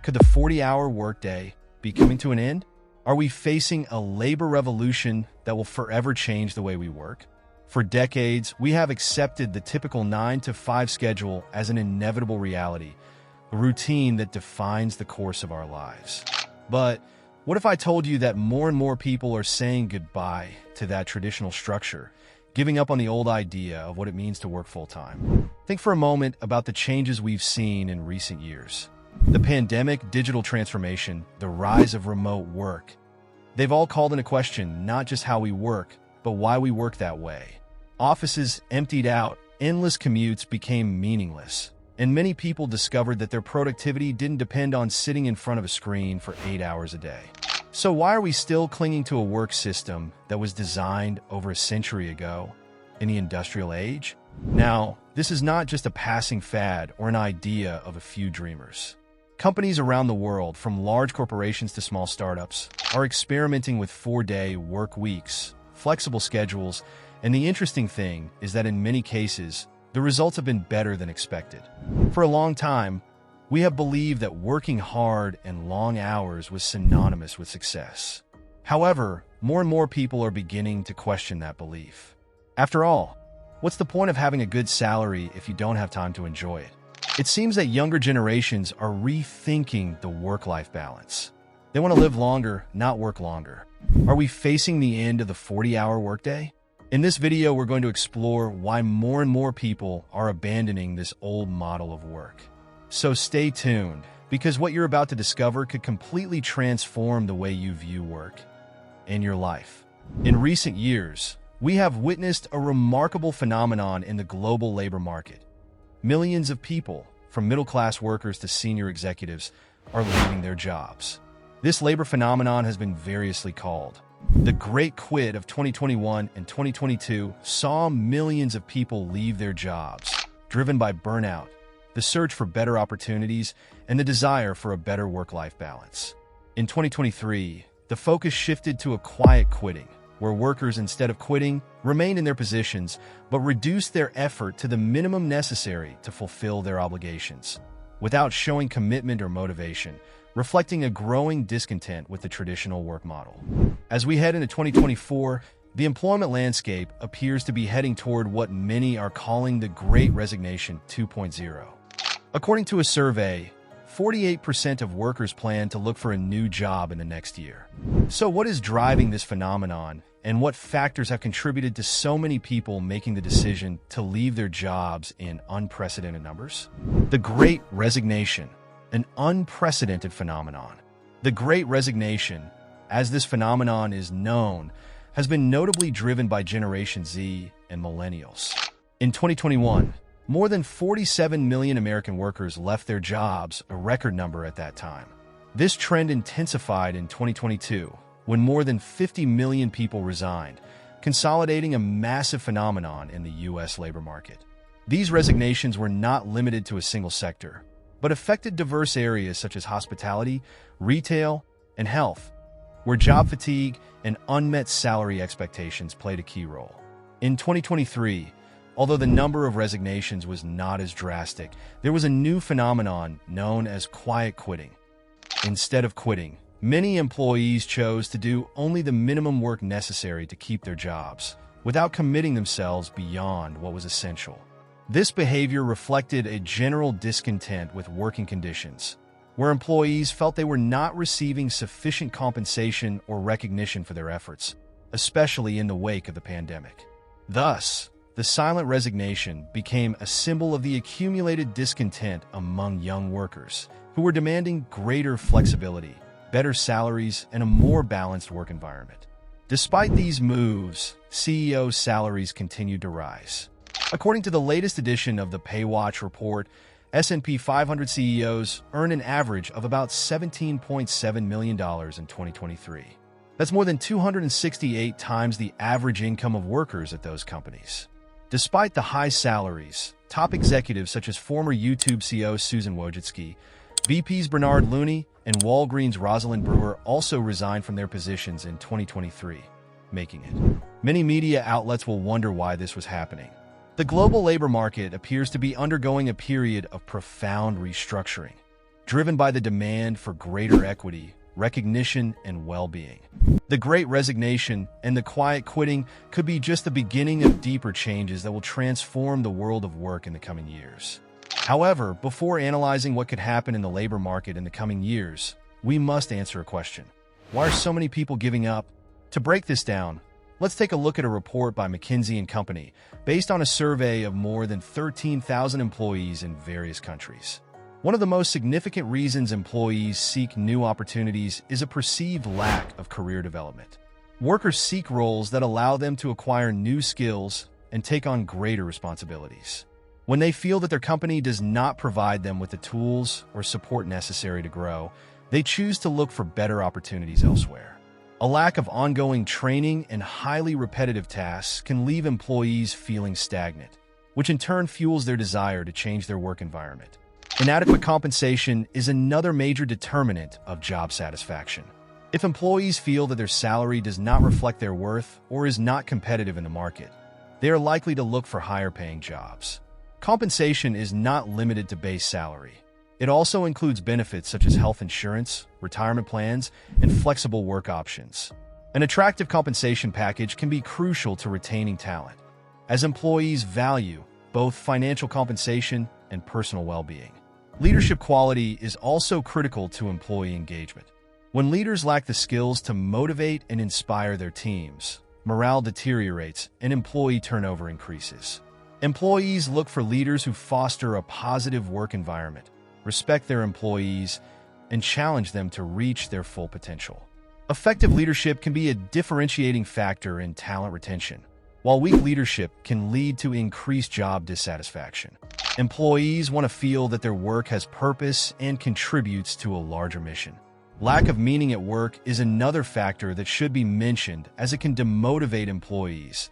Could the 40-hour workday be coming to an end? Are we facing a labor revolution that will forever change the way we work? For decades, we have accepted the typical 9-to-5 schedule as an inevitable reality, a routine that defines the course of our lives. But what if I told you that more and more people are saying goodbye to that traditional structure, giving up on the old idea of what it means to work full-time? Think for a moment about the changes we've seen in recent years. The pandemic, digital transformation, the rise of remote work. They've all called into question not just how we work, but why we work that way. Offices emptied out, endless commutes became meaningless, and many people discovered that their productivity didn't depend on sitting in front of a screen for 8 hours a day. So why are we still clinging to a work system that was designed over a century ago, in the industrial age? Now, this is not just a passing fad or an idea of a few dreamers. Companies around the world, from large corporations to small startups, are experimenting with 4-day work weeks, flexible schedules, and the interesting thing is that in many cases, the results have been better than expected. For a long time, we have believed that working hard and long hours was synonymous with success. However, more and more people are beginning to question that belief. After all, what's the point of having a good salary if you don't have time to enjoy it? It seems that younger generations are rethinking the work-life balance. They want to live longer, not work longer. Are we facing the end of the 40-hour workday? In this video, we're going to explore why more and more people are abandoning this old model of work. So stay tuned, because what you're about to discover could completely transform the way you view work and your life. In recent years, we have witnessed a remarkable phenomenon in the global labor market. Millions of people, from middle-class workers to senior executives, are leaving their jobs. This labor phenomenon has been variously called. The Great Quit of 2021 and 2022 saw millions of people leave their jobs, driven by burnout, the search for better opportunities, and the desire for a better work-life balance. In 2023, the focus shifted to a quiet quitting, where workers, instead of quitting, remained in their positions but reduced their effort to the minimum necessary to fulfill their obligations, without showing commitment or motivation, reflecting a growing discontent with the traditional work model. As we head into 2024, the employment landscape appears to be heading toward what many are calling the Great Resignation 2.0. According to a survey, 48% of workers plan to look for a new job in the next year. So what is driving this phenomenon, and what factors have contributed to so many people making the decision to leave their jobs in unprecedented numbers? The Great Resignation, an unprecedented phenomenon. The Great Resignation, as this phenomenon is known, has been notably driven by Generation Z and Millennials. In 2021, more than 47 million American workers left their jobs, a record number at that time. This trend intensified in 2022, when more than 50 million people resigned, consolidating a massive phenomenon in the U.S. labor market. These resignations were not limited to a single sector, but affected diverse areas such as hospitality, retail, and health, where job fatigue and unmet salary expectations played a key role. In 2023, although the number of resignations was not as drastic, there was a new phenomenon known as quiet quitting. Instead of quitting, many employees chose to do only the minimum work necessary to keep their jobs, without committing themselves beyond what was essential. This behavior reflected a general discontent with working conditions, where employees felt they were not receiving sufficient compensation or recognition for their efforts, especially in the wake of the pandemic. Thus, the silent resignation became a symbol of the accumulated discontent among young workers, who were demanding greater flexibility, better salaries, and a more balanced work environment. Despite these moves, CEO salaries continued to rise. According to the latest edition of the Paywatch report, S&P 500 CEOs earned an average of about $17.7 million in 2023. That's more than 268 times the average income of workers at those companies. Despite the high salaries, top executives such as former YouTube CEO Susan Wojcicki, VPs Bernard Looney, and Walgreens' Rosalind Brewer also resigned from their positions in 2023, making it. Many media outlets will wonder why this was happening. The global labor market appears to be undergoing a period of profound restructuring, driven by the demand for greater equity, recognition, and well-being. The Great Resignation and the quiet quitting could be just the beginning of deeper changes that will transform the world of work in the coming years. However, before analyzing what could happen in the labor market in the coming years, we must answer a question. Why are so many people giving up? To break this down, let's take a look at a report by McKinsey & Company based on a survey of more than 13,000 employees in various countries. One of the most significant reasons employees seek new opportunities is a perceived lack of career development. Workers seek roles that allow them to acquire new skills and take on greater responsibilities. When they feel that their company does not provide them with the tools or support necessary to grow, they choose to look for better opportunities elsewhere. A lack of ongoing training and highly repetitive tasks can leave employees feeling stagnant, which in turn fuels their desire to change their work environment. Inadequate compensation is another major determinant of job satisfaction. If employees feel that their salary does not reflect their worth or is not competitive in the market, they are likely to look for higher-paying jobs. Compensation is not limited to base salary. It also includes benefits such as health insurance, retirement plans, and flexible work options. An attractive compensation package can be crucial to retaining talent, as employees value both financial compensation and personal well-being. Leadership quality is also critical to employee engagement. When leaders lack the skills to motivate and inspire their teams, morale deteriorates and employee turnover increases. Employees look for leaders who foster a positive work environment, respect their employees, and challenge them to reach their full potential. Effective leadership can be a differentiating factor in talent retention, while weak leadership can lead to increased job dissatisfaction. Employees want to feel that their work has purpose and contributes to a larger mission. Lack of meaning at work is another factor that should be mentioned, as it can demotivate employees,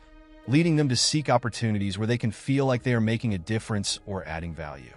leading them to seek opportunities where they can feel like they are making a difference or adding value.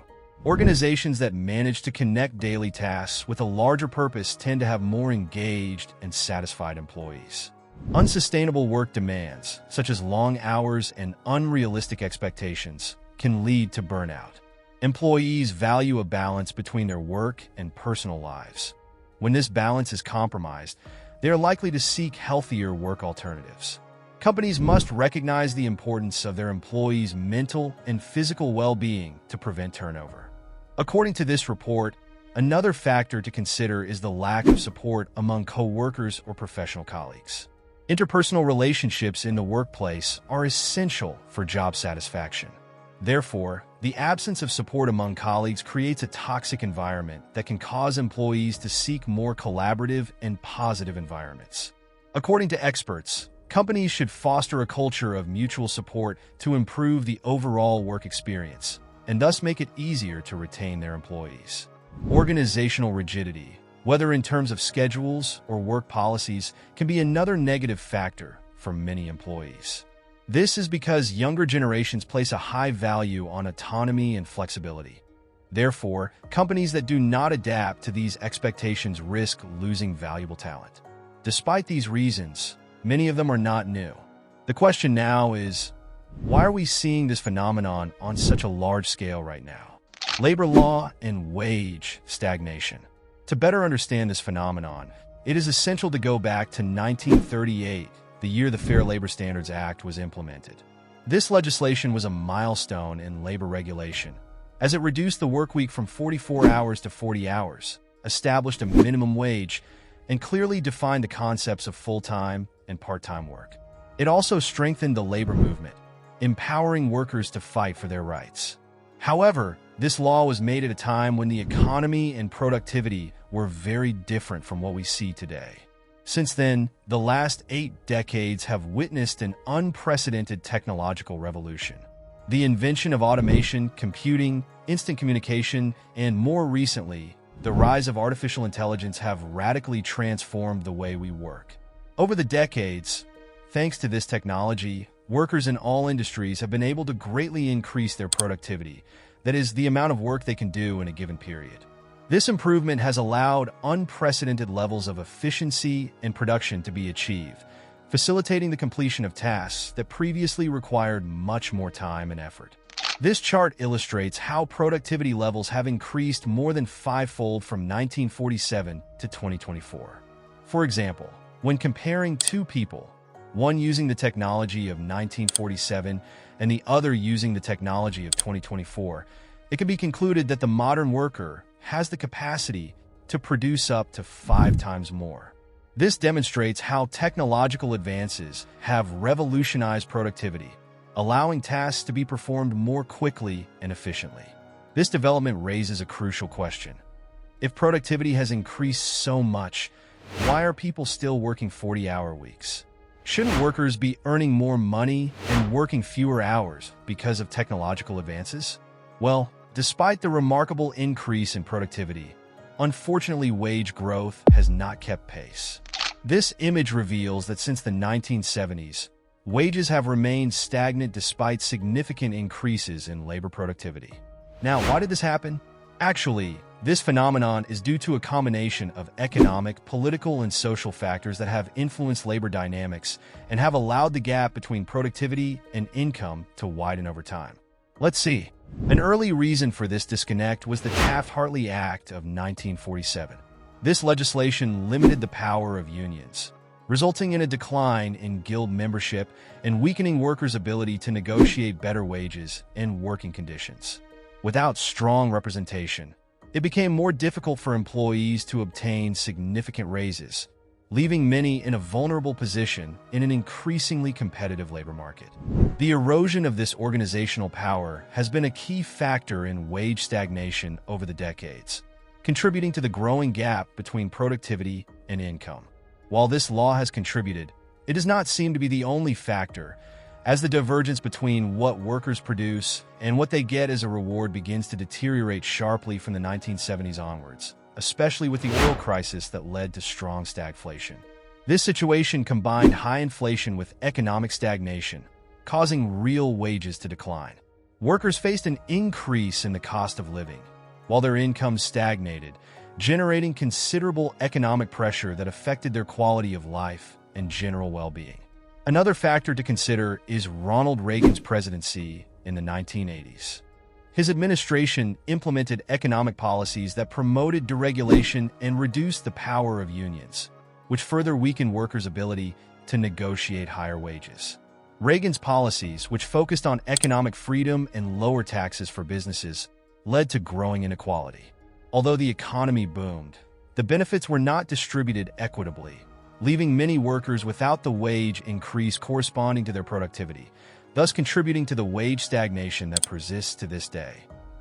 Organizations that manage to connect daily tasks with a larger purpose tend to have more engaged and satisfied employees. Unsustainable work demands, such as long hours and unrealistic expectations, can lead to burnout. Employees value a balance between their work and personal lives. When this balance is compromised, they are likely to seek healthier work alternatives. Companies must recognize the importance of their employees' mental and physical well-being to prevent turnover. According to this report, another factor to consider is the lack of support among coworkers or professional colleagues. Interpersonal relationships in the workplace are essential for job satisfaction. Therefore, the absence of support among colleagues creates a toxic environment that can cause employees to seek more collaborative and positive environments. According to experts, companies should foster a culture of mutual support to improve the overall work experience, and thus make it easier to retain their employees. Organizational rigidity, whether in terms of schedules or work policies, can be another negative factor for many employees. This is because younger generations place a high value on autonomy and flexibility. Therefore, companies that do not adapt to these expectations risk losing valuable talent. Despite these reasons, many of them are not new. The question now is, why are we seeing this phenomenon on such a large scale right now? Labor law and wage stagnation. To better understand this phenomenon, it is essential to go back to 1938, the year the Fair Labor Standards Act was implemented. This legislation was a milestone in labor regulation, as it reduced the workweek from 44 hours to 40 hours, established a minimum wage, and clearly defined the concepts of full-time and part-time work. It also strengthened the labor movement, empowering workers to fight for their rights. However, this law was made at a time when the economy and productivity were very different from what we see today. Since then, the last 8 decades have witnessed an unprecedented technological revolution. The invention of automation, computing, instant communication, and more recently, the rise of artificial intelligence have radically transformed the way we work. Over the decades, thanks to this technology, workers in all industries have been able to greatly increase their productivity, that is, the amount of work they can do in a given period. This improvement has allowed unprecedented levels of efficiency and production to be achieved, facilitating the completion of tasks that previously required much more time and effort. This chart illustrates how productivity levels have increased more than fivefold from 1947 to 2024. For example, when comparing two people, one using the technology of 1947 and the other using the technology of 2024, it can be concluded that the modern worker has the capacity to produce up to 5 times more. This demonstrates how technological advances have revolutionized productivity, allowing tasks to be performed more quickly and efficiently. This development raises a crucial question. If productivity has increased so much, why are people still working 40-hour weeks? Shouldn't workers be earning more money and working fewer hours because of technological advances? Well, despite the remarkable increase in productivity, unfortunately, wage growth has not kept pace. This image reveals that since the 1970s, wages have remained stagnant despite significant increases in labor productivity. Now, why did this happen? Actually, this phenomenon is due to a combination of economic, political, and social factors that have influenced labor dynamics and have allowed the gap between productivity and income to widen over time. Let's see. An early reason for this disconnect was the Taft-Hartley Act of 1947. This legislation limited the power of unions, resulting in a decline in guild membership and weakening workers' ability to negotiate better wages and working conditions. Without strong representation, it became more difficult for employees to obtain significant raises, leaving many in a vulnerable position in an increasingly competitive labor market. The erosion of this organizational power has been a key factor in wage stagnation over the decades, contributing to the growing gap between productivity and income. While this law has contributed, it does not seem to be the only factor, as the divergence between what workers produce and what they get as a reward begins to deteriorate sharply from the 1970s onwards, especially with the oil crisis that led to strong stagflation. This situation combined high inflation with economic stagnation, causing real wages to decline. Workers faced an increase in the cost of living, while their incomes stagnated, generating considerable economic pressure that affected their quality of life and general well-being. Another factor to consider is Ronald Reagan's presidency in the 1980s. His administration implemented economic policies that promoted deregulation and reduced the power of unions, which further weakened workers' ability to negotiate higher wages. Reagan's policies, which focused on economic freedom and lower taxes for businesses, led to growing inequality. Although the economy boomed, the benefits were not distributed equitably, leaving many workers without the wage increase corresponding to their productivity, thus contributing to the wage stagnation that persists to this day.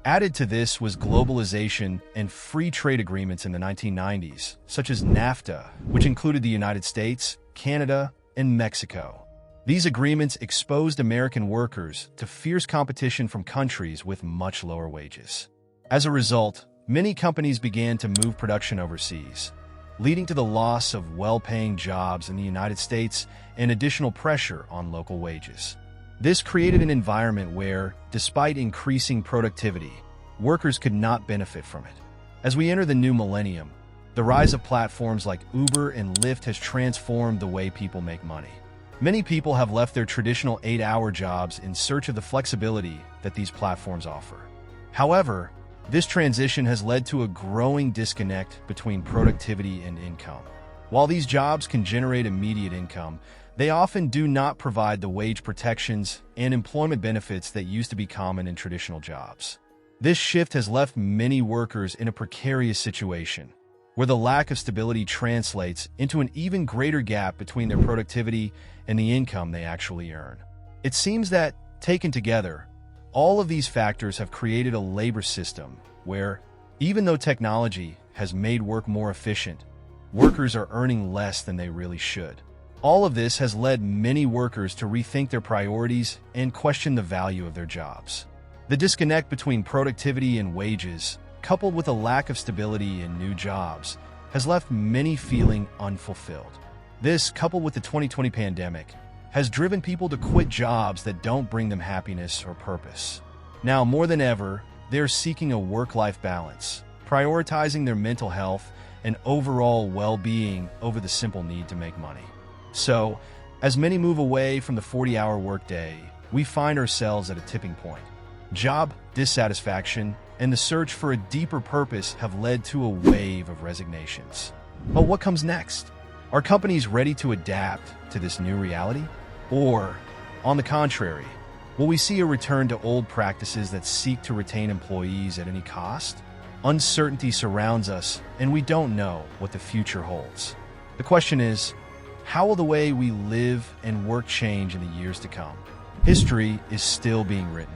Added to this was globalization and free trade agreements in the 1990s, such as NAFTA, which included the United States, Canada, and Mexico. These agreements exposed American workers to fierce competition from countries with much lower wages. As a result, many companies began to move production overseas, leading to the loss of well-paying jobs in the United States and additional pressure on local wages. This created an environment where, despite increasing productivity, workers could not benefit from it. As we enter the new millennium, the rise of platforms like Uber and Lyft has transformed the way people make money. Many people have left their traditional 8-hour jobs in search of the flexibility that these platforms offer. However, this transition has led to a growing disconnect between productivity and income. While these jobs can generate immediate income, they often do not provide the wage protections and employment benefits that used to be common in traditional jobs. This shift has left many workers in a precarious situation, where the lack of stability translates into an even greater gap between their productivity and the income they actually earn. It seems that, taken together, all of these factors have created a labor system where, even though technology has made work more efficient, workers are earning less than they really should. All of this has led many workers to rethink their priorities and question the value of their jobs. The disconnect between productivity and wages, coupled with a lack of stability in new jobs, has left many feeling unfulfilled. This, coupled with the 2020 pandemic, has driven people to quit jobs that don't bring them happiness or purpose. Now, more than ever, they're seeking a work-life balance, prioritizing their mental health and overall well-being over the simple need to make money. So, as many move away from the 40-hour workday, we find ourselves at a tipping point. Job dissatisfaction and the search for a deeper purpose have led to a wave of resignations. But what comes next? Are companies ready to adapt to this new reality? Or, on the contrary, will we see a return to old practices that seek to retain employees at any cost? Uncertainty surrounds us, and we don't know what the future holds. The question is, how will the way we live and work change in the years to come? History is still being written,